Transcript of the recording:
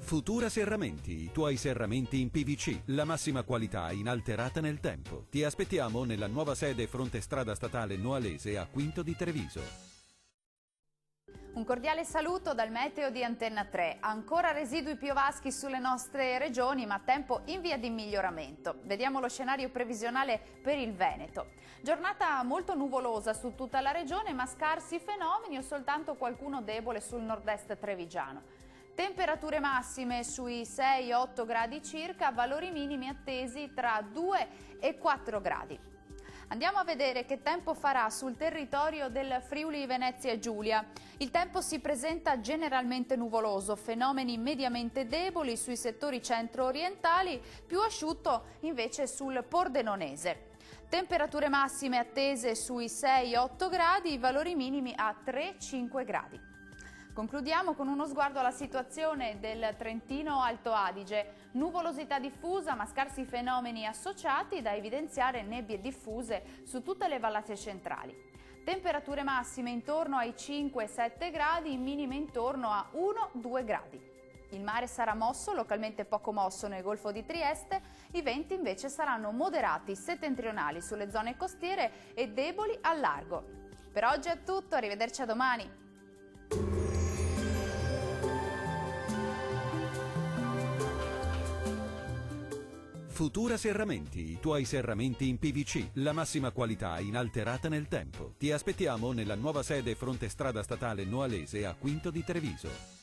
Futura Serramenti, i tuoi serramenti in PVC, la massima qualità inalterata nel tempo. Ti aspettiamo nella nuova sede fronte strada statale Noalese a Quinto di Treviso. Un cordiale saluto dal meteo di Antenna 3. Ancora residui piovaschi sulle nostre regioni, ma tempo in via di miglioramento. Vediamo lo scenario previsionale per il Veneto. Giornata molto nuvolosa su tutta la regione, ma scarsi fenomeni o soltanto qualcuno debole sul nord-est trevigiano. Temperature massime sui 6-8 gradi circa, valori minimi attesi tra 2 e 4 gradi. Andiamo a vedere che tempo farà sul territorio del Friuli Venezia Giulia. Il tempo si presenta generalmente nuvoloso, fenomeni mediamente deboli sui settori centro-orientali, più asciutto invece sul Pordenonese. Temperature massime attese sui 6-8 gradi, valori minimi a 3-5 gradi. Concludiamo con uno sguardo alla situazione del Trentino Alto Adige. Nuvolosità diffusa ma scarsi fenomeni associati, da evidenziare nebbie diffuse su tutte le vallate centrali. Temperature massime intorno ai 5-7 gradi, minime intorno a 1-2 gradi. Il mare sarà mosso, localmente poco mosso nel Golfo di Trieste, i venti invece saranno moderati settentrionali sulle zone costiere e deboli al largo. Per oggi è tutto, arrivederci a domani. Futura Serramenti, i tuoi serramenti in PVC, la massima qualità inalterata nel tempo. Ti aspettiamo nella nuova sede fronte strada statale Noalese a Quinto di Treviso.